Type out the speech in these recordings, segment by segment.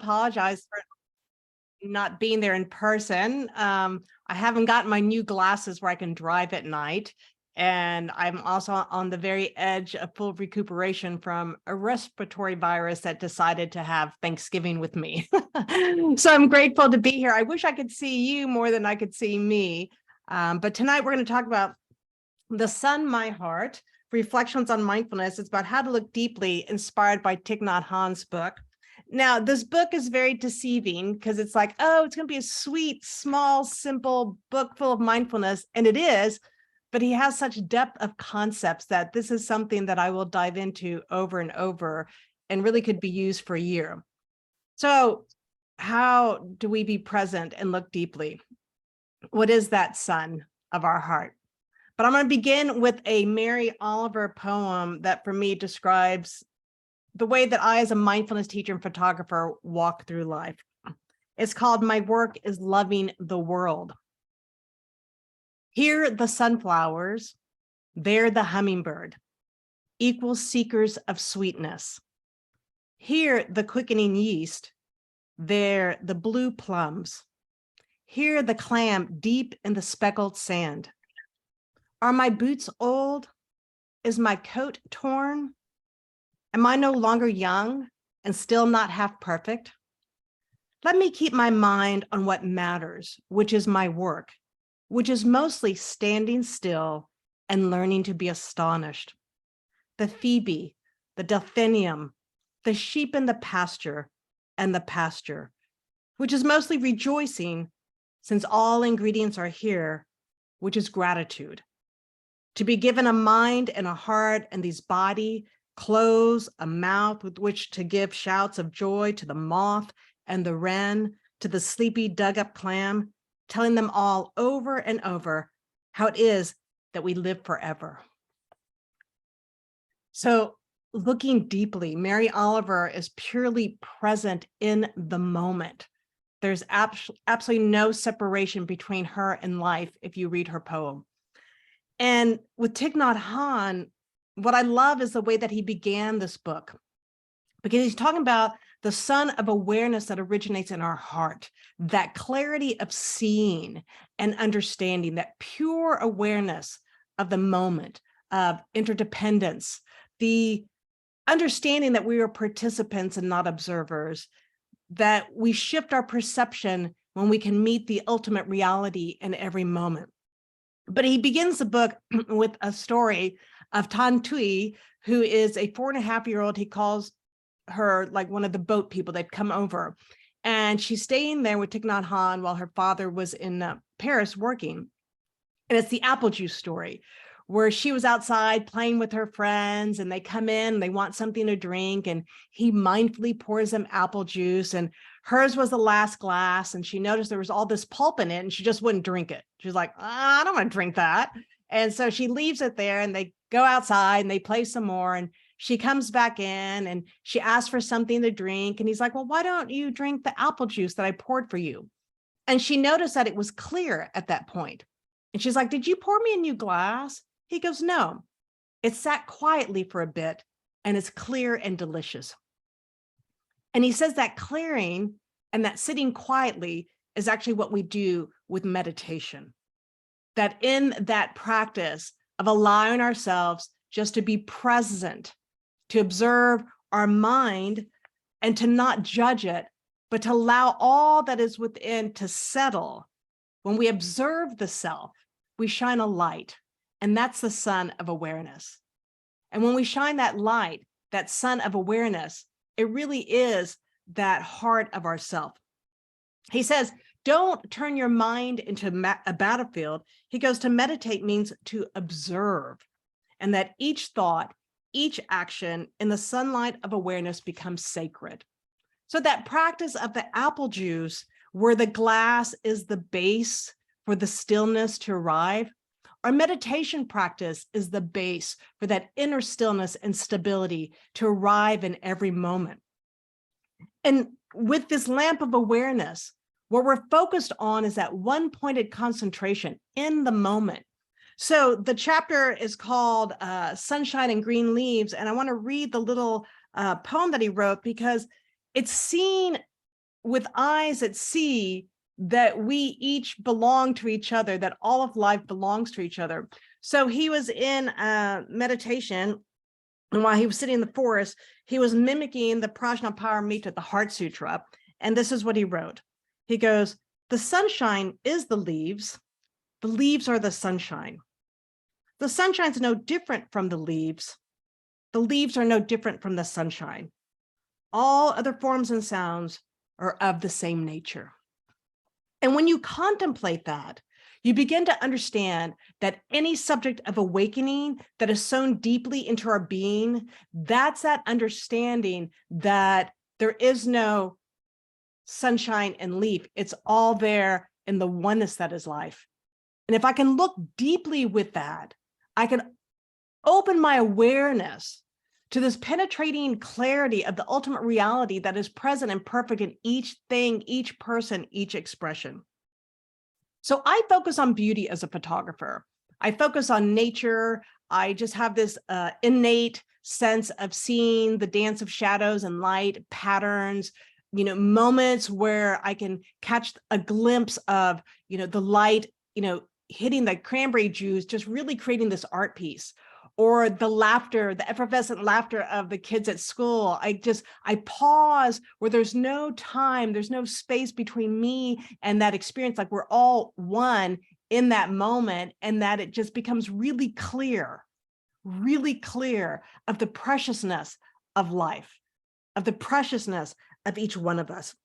apologize for not being there in person. I haven't gotten my new glasses where I can drive at night. And I'm also on the very edge of full recuperation from a respiratory virus that decided to have Thanksgiving with me. So I'm grateful to be here. I wish I could see you more than I could see me. But tonight we're going to talk about The Sun, My Heart, Reflections on Mindfulness. It's about how to look deeply, inspired by Thich Nhat Hanh's book. Now, this book is very deceiving because it's like, oh, it's going to be a sweet, small, simple book full of mindfulness. And it is, but he has such depth of concepts that this is something that I will dive into over and over and really could be used for a year. So how do we be present and look deeply? What is that sun of our heart? But I'm going to begin with a Mary Oliver poem that for me describes the way that I, as a mindfulness teacher and photographer, walk through life. It's called My Work is Loving the World. Here the sunflowers, there the hummingbird, equal seekers of sweetness. Here the quickening yeast, there the blue plums. Here the clam deep in the speckled sand. Are my boots old? Is my coat torn? Am I no longer young and still not half perfect? Let me keep my mind on what matters, which is my work, which is mostly standing still and learning to be astonished. The phoebe, the delphinium, the sheep in the pasture, and the pasture, which is mostly rejoicing, since all ingredients are here, which is gratitude. To be given a mind and a heart and these body, clothes, a mouth with which to give shouts of joy to the moth and the wren, to the sleepy dug-up clam, telling them all over and over how it is that we live forever. So looking deeply, Mary Oliver is purely present in the moment. There's absolutely no separation between her and life if you read her poem. And with Thich Nhat Hahn, what I love is the way that he began this book, because he's talking about the sun of awareness that originates in our heart, that clarity of seeing and understanding, that pure awareness of the moment, of interdependence, the understanding that we are participants and not observers, that we shift our perception when we can meet the ultimate reality in every moment. But he begins the book with a story of Thay, who is a 4.5-year-old. He calls her like one of the boat people that come over. And she's staying there with Thich Nhat Hanh while her father was in Paris working. And it's the apple juice story, where she was outside playing with her friends and they come in, and they want something to drink, and he mindfully pours them apple juice, and hers was the last glass, and she noticed there was all this pulp in it and she just wouldn't drink it. She's like, I don't want to drink that. And so she leaves it there, and they go outside and they play some more, and she comes back in and she asks for something to drink. And he's like, well, why don't you drink the apple juice that I poured for you? And she noticed that it was clear at that point. And she's like, did you pour me a new glass? He goes, no, it sat quietly for a bit and it's clear and delicious. And he says that clearing and that sitting quietly is actually what we do with meditation. That in that practice of allowing ourselves just to be present, to observe our mind and to not judge it, but to allow all that is within to settle. When we observe the self, we shine a light, and that's the sun of awareness. And when we shine that light, that sun of awareness, it really is that heart of ourself. He says, don't turn your mind into a battlefield. He goes, to meditate means to observe, and that each thought, each action in the sunlight of awareness becomes sacred. So that practice of the apple juice, where the glass is the base for the stillness to arrive, our meditation practice is the base for that inner stillness and stability to arrive in every moment. And with this lamp of awareness, what we're focused on is that one-pointed concentration in the moment. So the chapter is called Sunshine and Green Leaves, and I want to read the little poem that he wrote, because it's seen with eyes that see that we each belong to each other, that all of life belongs to each other. So he was in meditation, and while he was sitting in the forest, he was mimicking the Prajnaparamita, the Heart Sutra. And this is what he wrote. He goes, the sunshine is the leaves are the sunshine. The sunshine's no different from the leaves are no different from the sunshine. All other forms and sounds are of the same nature. And when you contemplate that, you begin to understand that any subject of awakening that is sown deeply into our being, that's that understanding that there is no sunshine and leaf. It's all there in the oneness that is life. And if I can look deeply with that, I can open my awareness to this penetrating clarity of the ultimate reality that is present and perfect in each thing, each person, each expression. So I focus on beauty as a photographer. I focus on nature. I just have this innate sense of seeing the dance of shadows and light, patterns, moments where I can catch a glimpse of, the light, hitting the cranberry juice, just really creating this art piece. Or the laughter, the effervescent laughter of the kids at school. I pause where there's no time, there's no space between me and that experience. Like we're all one in that moment, and that it just becomes really clear of the preciousness of life, of the preciousness of each one of us.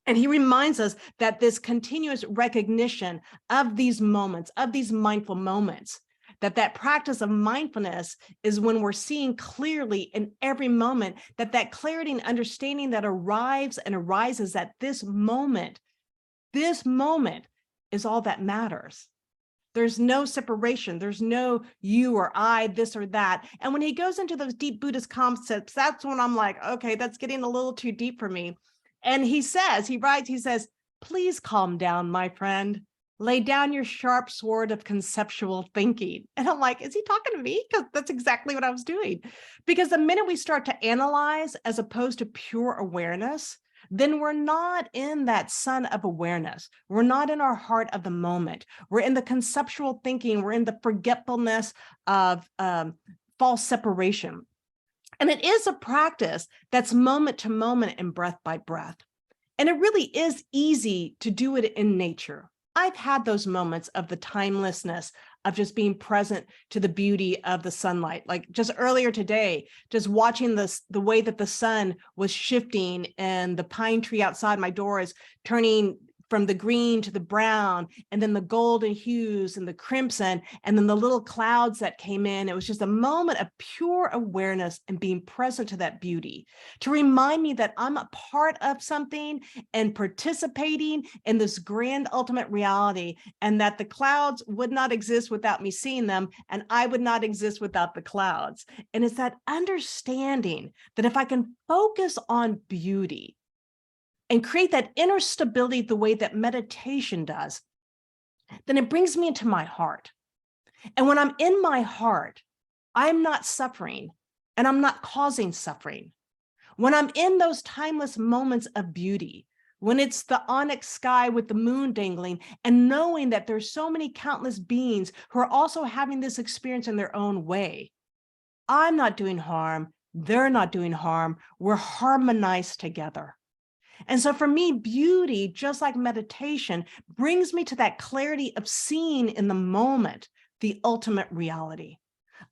And he reminds us that this continuous recognition of these moments, of these mindful moments, that practice of mindfulness is when we're seeing clearly in every moment, that clarity and understanding that arrives and arises at this moment is all that matters. There's no separation. There's no you or I, this or that. And when he goes into those deep Buddhist concepts, that's when I'm like, okay, that's getting a little too deep for me. And he says, please calm down, my friend. Lay down your sharp sword of conceptual thinking. And I'm like, is he talking to me? Because that's exactly what I was doing. Because the minute we start to analyze as opposed to pure awareness, then we're not in that sun of awareness. We're not in our heart of the moment. We're in the conceptual thinking. We're in the forgetfulness of false separation. And it is a practice that's moment to moment and breath by breath. And it really is easy to do it in nature. I've had those moments of the timelessness of just being present to the beauty of the sunlight. Like just earlier today, just watching the way that the sun was shifting and the pine tree outside my door is turning from the green to the brown, and then the golden hues and the crimson, and then the little clouds that came in. It was just a moment of pure awareness and being present to that beauty, to remind me that I'm a part of something and participating in this grand ultimate reality, and that the clouds would not exist without me seeing them, and I would not exist without the clouds. And it's that understanding that if I can focus on beauty, and create that inner stability the way that meditation does, then it brings me into my heart. And when I'm in my heart, I'm not suffering and I'm not causing suffering. When I'm in those timeless moments of beauty, when it's the onyx sky with the moon dangling, and knowing that there's so many countless beings who are also having this experience in their own way, I'm not doing harm, they're not doing harm, we're harmonized together. And so for me, beauty, just like meditation, brings me to that clarity of seeing in the moment the ultimate reality,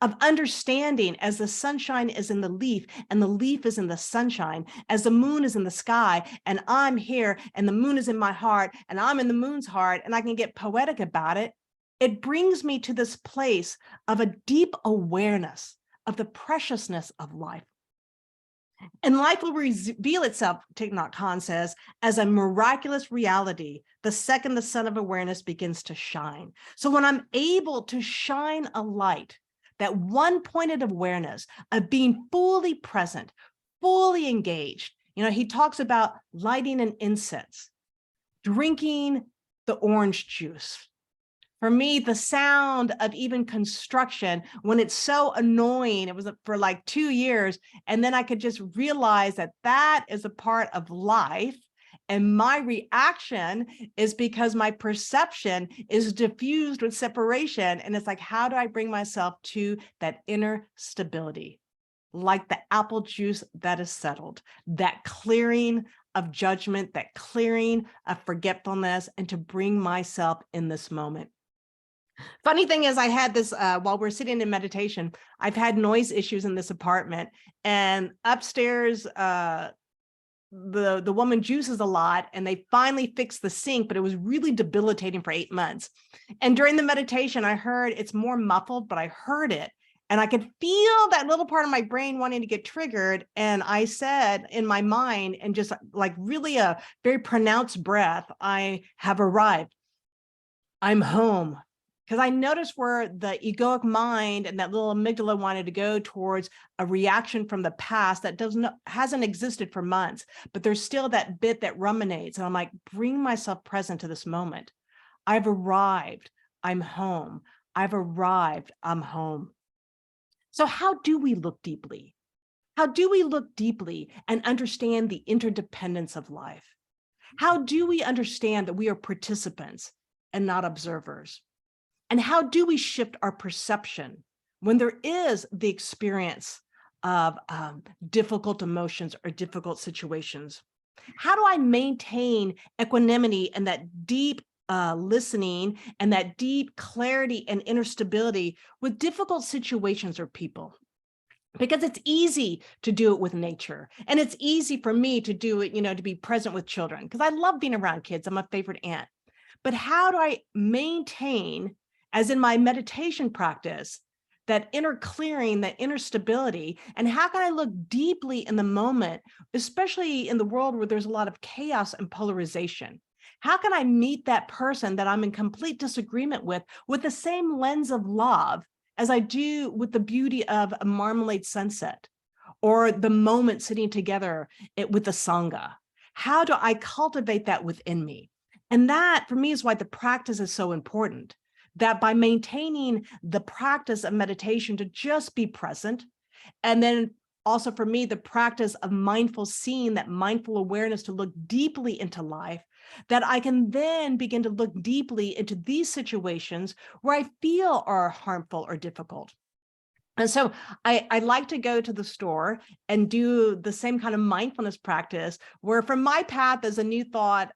of understanding as the sunshine is in the leaf and the leaf is in the sunshine, as the moon is in the sky and I'm here and the moon is in my heart and I'm in the moon's heart and I can get poetic about it. It brings me to this place of a deep awareness of the preciousness of life. And life will reveal itself, Thich Nhat Hahn says, as a miraculous reality the second the sun of awareness begins to shine. So when I'm able to shine a light, that one pointed awareness of being fully present, fully engaged, he talks about lighting an incense, drinking the orange juice. For me, the sound of even construction, when it's so annoying, it was for like 2 years, and then I could just realize that that is a part of life, And my reaction is because my perception is diffused with separation. And it's like, how do I bring myself to that inner stability? Like the apple juice that is settled, that clearing of judgment, that clearing of forgetfulness, and to bring myself in this moment. Funny thing is, I had this while we're sitting in meditation, I've had noise issues in this apartment, and upstairs, the woman juices a lot, and they finally fixed the sink, but it was really debilitating for 8 months. And during the meditation, I heard it's more muffled, but I heard it. And I could feel that little part of my brain wanting to get triggered. And I said in my mind, and just like really a very pronounced breath, I have arrived. I'm home. Because I noticed where the egoic mind and that little amygdala wanted to go towards a reaction from the past that hasn't existed for months, but there's still that bit that ruminates. And I'm like, bring myself present to this moment. I've arrived. I'm home. I've arrived. I'm home. So how do we look deeply? How do we look deeply and understand the interdependence of life? How do we understand that we are participants and not observers? And how do we shift our perception when there is the experience of difficult emotions or difficult situations? How do I maintain equanimity and that deep listening and that deep clarity and inner stability with difficult situations or people? Because it's easy to do it with nature. And it's easy for me to do it, to be present with children, because I love being around kids. I'm a favorite aunt. But how do I maintain, as in my meditation practice, that inner clearing, that inner stability? And how can I look deeply in the moment, especially in the world where there's a lot of chaos and polarization? How can I meet that person that I'm in complete disagreement with the same lens of love as I do with the beauty of a marmalade sunset or the moment sitting together with the Sangha? How do I cultivate that within me? And that, for me, is why the practice is so important, that by maintaining the practice of meditation to just be present, and then also for me, the practice of mindful seeing, that mindful awareness to look deeply into life, that I can then begin to look deeply into these situations where I feel are harmful or difficult. And so I like to go to the store and do the same kind of mindfulness practice, where from my path as a New Thought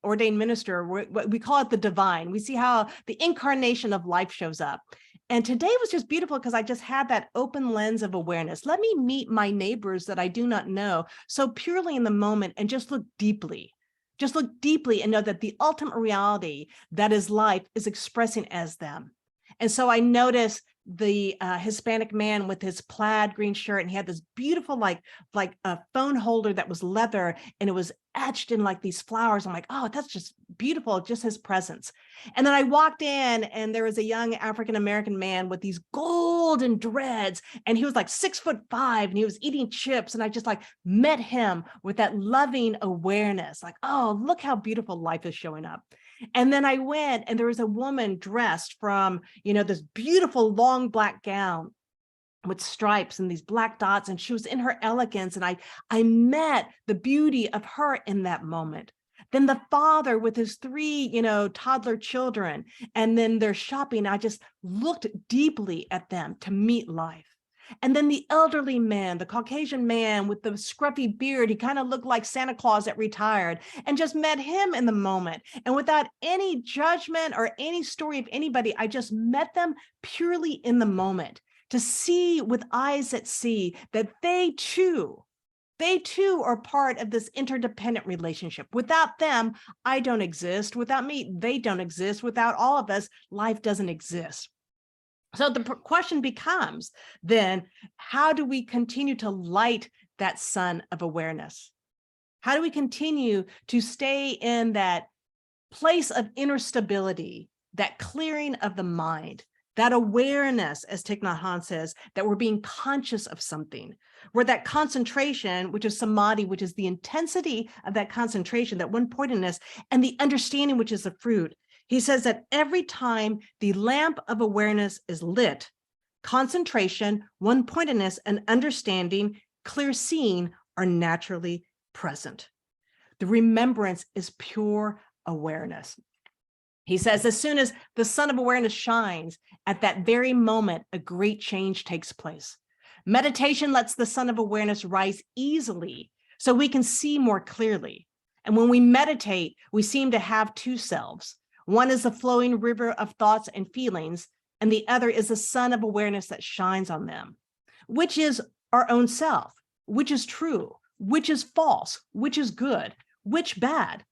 ordained minister, we call it the divine. We see how the incarnation of life shows up. And today was just beautiful because I just had that open lens of awareness. Let me meet my neighbors that I do not know so purely in the moment and just look deeply. Just look deeply and know that the ultimate reality that is life is expressing as them. And so I noticed the Hispanic man with his plaid green shirt, and he had this beautiful like a phone holder that was leather, and it was etched in like these flowers. I'm like, oh, that's just beautiful, just his presence. And then I walked in, and there was a young African-American man with these golden dreads, and he was like 6'5", and he was eating chips, and I just like met him with that loving awareness, like, oh, look how beautiful life is showing up. And then I went, and there was a woman dressed from, this beautiful long black gown with stripes and these black dots, and she was in her elegance. And I met the beauty of her in that moment. Then the father with his 3, toddler children, and then they're shopping. I just looked deeply at them to meet life. And then the elderly man, the Caucasian man with the scruffy beard, he kind of looked like Santa Claus that retired, and just met him in the moment. And without any judgment or any story of anybody, I just met them purely in the moment to see with eyes that see that they too are part of this interdependent relationship. Without them, I don't exist. Without me, they don't exist. Without all of us, life doesn't exist. So the question becomes then, how do we continue to light that sun of awareness? How do we continue to stay in that place of inner stability, that clearing of the mind, that awareness, as Thich Nhat Hahn says, that we're being conscious of something, where that concentration, which is samadhi, which is the intensity of that concentration, that one-pointedness, and the understanding, which is the fruit. He says that every time the lamp of awareness is lit, concentration, one-pointedness, and understanding, clear seeing are naturally present. The remembrance is pure awareness. He says, as soon as the sun of awareness shines, at that very moment, a great change takes place. Meditation lets the sun of awareness rise easily so we can see more clearly. And when we meditate, we seem to have two selves. One is the flowing river of thoughts and feelings, and the other is the sun of awareness that shines on them. Which is our own self? Which is true? Which is false? Which is good? Which bad?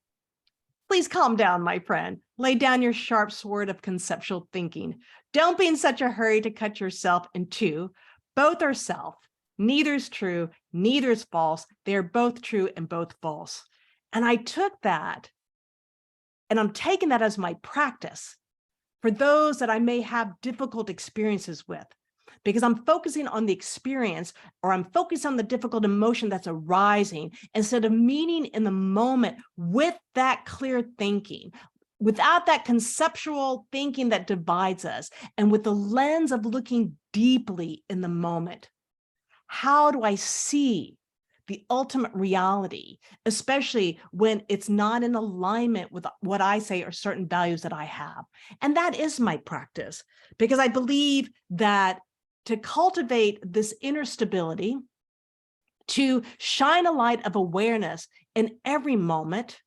Please calm down, my friend. Lay down your sharp sword of conceptual thinking. Don't be in such a hurry to cut yourself in two. Both are self. Neither is true, neither is false. They are both true and both false. And I took that, and I'm taking that as my practice for those that I may have difficult experiences with, because I'm focusing on the experience, or I'm focused on the difficult emotion that's arising instead of meeting in the moment with that clear thinking, without that conceptual thinking that divides us, and with the lens of looking deeply in the moment. How do I see the ultimate reality, especially when it's not in alignment with what I say are certain values that I have? And that is my practice, because I believe that to cultivate this inner stability, to shine a light of awareness in every moment,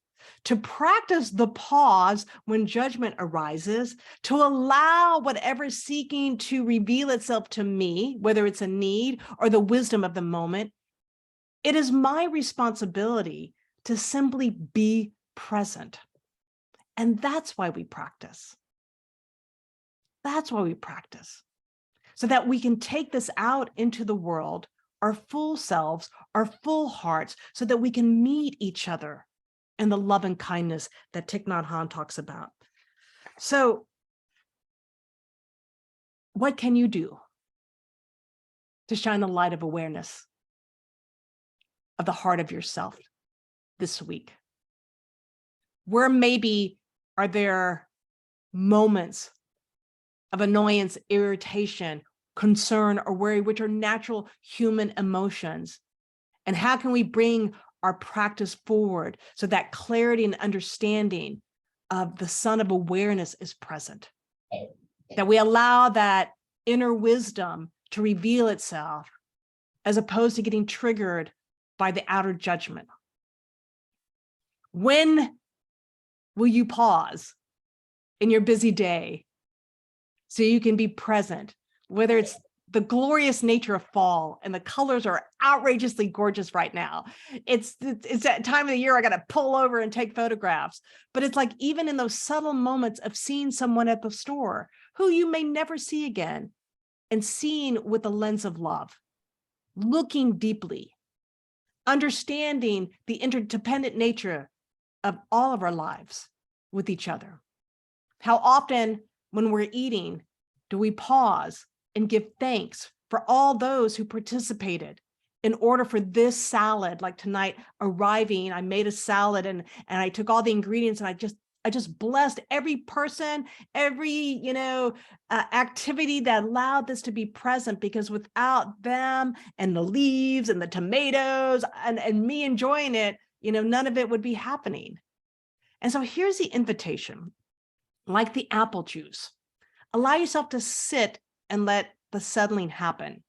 to practice the pause when judgment arises, to allow whatever is seeking to reveal itself to me, whether it's a need or the wisdom of the moment, it is my responsibility to simply be present. And that's why we practice. That's why we practice. So that we can take this out into the world, our full selves, our full hearts, so that we can meet each other in the love and kindness that Thich Nhat Hahn talks about. So what can you do to shine the light of awareness of the heart of yourself this week? Where maybe are there moments of annoyance, irritation, concern, or worry, which are natural human emotions? And how can we bring our practice forward so that clarity and understanding of the sun of awareness is present? That we allow that inner wisdom to reveal itself, as opposed to getting triggered by the outer judgment. When will you pause in your busy day so you can be present, whether it's the glorious nature of fall, and the colors are outrageously gorgeous right now. It's that time of the year I got to pull over and take photographs. But it's like, even in those subtle moments of seeing someone at the store who you may never see again, and seeing with a lens of love, looking deeply, understanding the interdependent nature of all of our lives with each other. How often when we're eating do we pause and give thanks for all those who participated in order for this salad, like tonight arriving? I made a salad and I took all the ingredients, and I just blessed every person, every activity that allowed this to be present, because without them and the leaves and the tomatoes and me enjoying it, none of it would be happening. And so here's the invitation, like the apple juice. Allow yourself to sit and let the settling happen.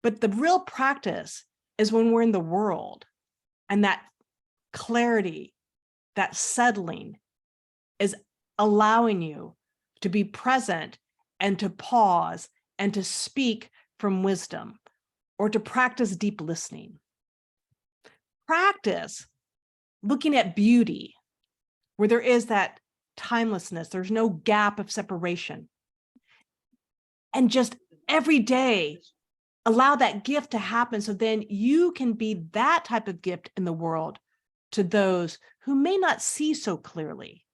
But the real practice is when we're in the world, and that clarity, that settling is allowing you to be present and to pause and to speak from wisdom, or to practice deep listening. Practice looking at beauty where there is that timelessness, there's no gap of separation. And just every day, allow that gift to happen, so then you can be that type of gift in the world to those who may not see so clearly.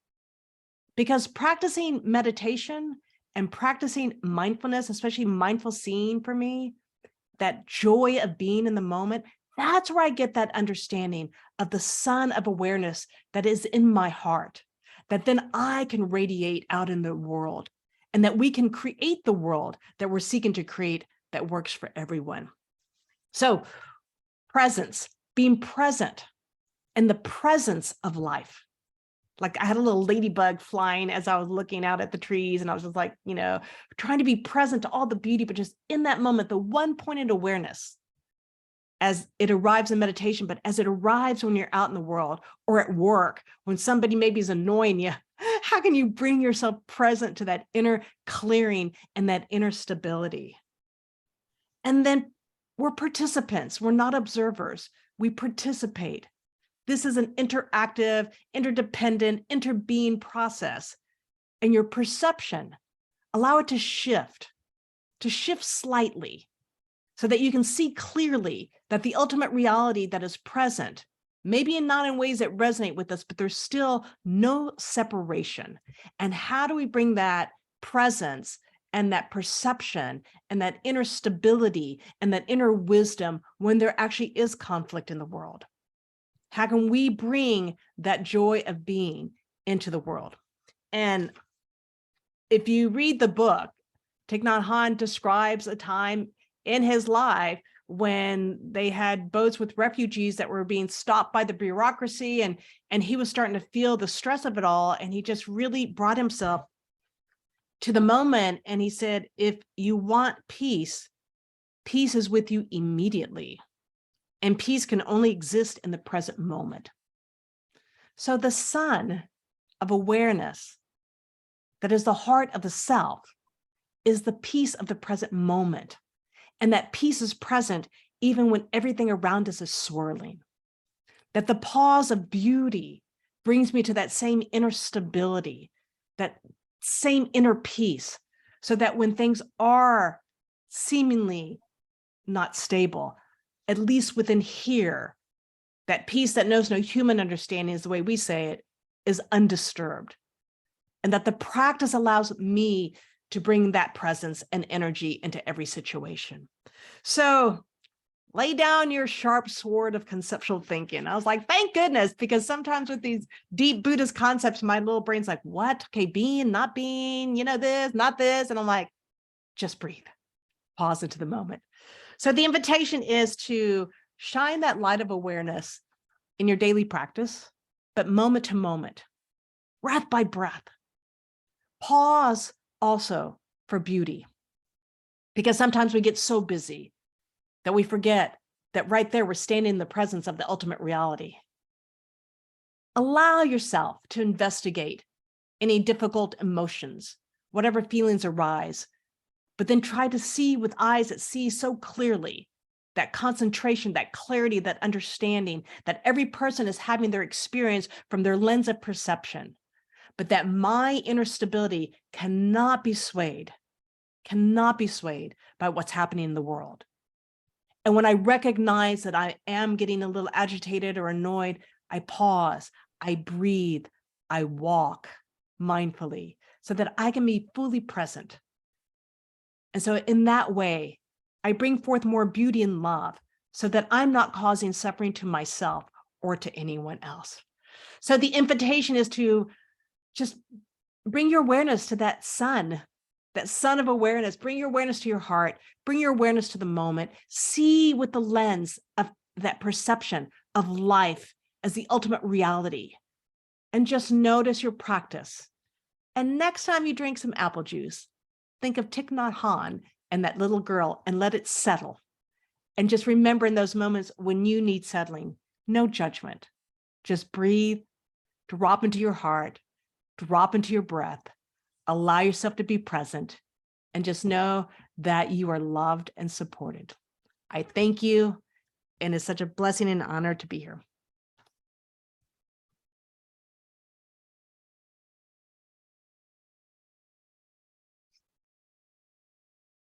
Because practicing meditation and practicing mindfulness, especially mindful seeing for me, that joy of being in the moment, that's where I get that understanding of the sun of awareness that is in my heart, that then I can radiate out in the world, and that we can create the world that we're seeking to create that works for everyone. So presence, being present, and the presence of life. Like I had a little ladybug flying as I was looking out at the trees, and I was just like, trying to be present to all the beauty, but just in that moment, the one pointed awareness as it arrives in meditation, but as it arrives when you're out in the world or at work, when somebody maybe is annoying you, how can you bring yourself present to that inner clearing and that inner stability? And then we're participants, we're not observers, we participate. This is an interactive, interdependent, interbeing process. And your perception, allow it to shift slightly so that you can see clearly that the ultimate reality that is present, maybe not in ways that resonate with us, but there's still no separation. And how do we bring that presence and that perception and that inner stability and that inner wisdom when there actually is conflict in the world? How can we bring that joy of being into the world? And if you read the book, Thich Nhat Hahn describes a time in his life when they had boats with refugees that were being stopped by the bureaucracy, and he was starting to feel the stress of it all. And he just really brought himself to the moment. And he said, if you want peace, peace is with you immediately. And peace can only exist in the present moment. So the sun of awareness, that is the heart of the self, is the peace of the present moment. And that peace is present even when everything around us is swirling. That the pause of beauty brings me to that same inner stability, that same inner peace, so that when things are seemingly not stable, at least within here, that peace that knows no human understanding, is the way we say it, is undisturbed. And that the practice allows me to bring that presence and energy into every situation. So lay down your sharp sword of conceptual thinking. I was like, thank goodness, because sometimes with these deep Buddhist concepts, my little brain's like, what? Okay, being, not being, this, not this. And I'm like, just breathe, pause into the moment. So the invitation is to shine that light of awareness in your daily practice, but moment to moment, breath by breath. Pause also for beauty, because sometimes we get so busy that we forget that right there, we're standing in the presence of the ultimate reality. Allow yourself to investigate any difficult emotions, whatever feelings arise, but then try to see with eyes that see so clearly, that concentration, that clarity, that understanding, that every person is having their experience from their lens of perception, but that my inner stability cannot be swayed by what's happening in the world. And when I recognize that I am getting a little agitated or annoyed, I pause, I breathe, I walk mindfully so that I can be fully present. And so in that way, I bring forth more beauty and love so that I'm not causing suffering to myself or to anyone else. So the invitation is to just bring your awareness to that sun of awareness. Bring your awareness to your heart, bring your awareness to the moment, see with the lens of that perception of life as the ultimate reality, and just notice your practice. And next time you drink some apple juice, think of Thich Nhat Hahn and that little girl and let it settle. And just remember in those moments when you need settling, no judgment, just breathe, drop into your heart, drop into your breath, allow yourself to be present, and just know that you are loved and supported. I thank you, and it's such a blessing and honor to be here.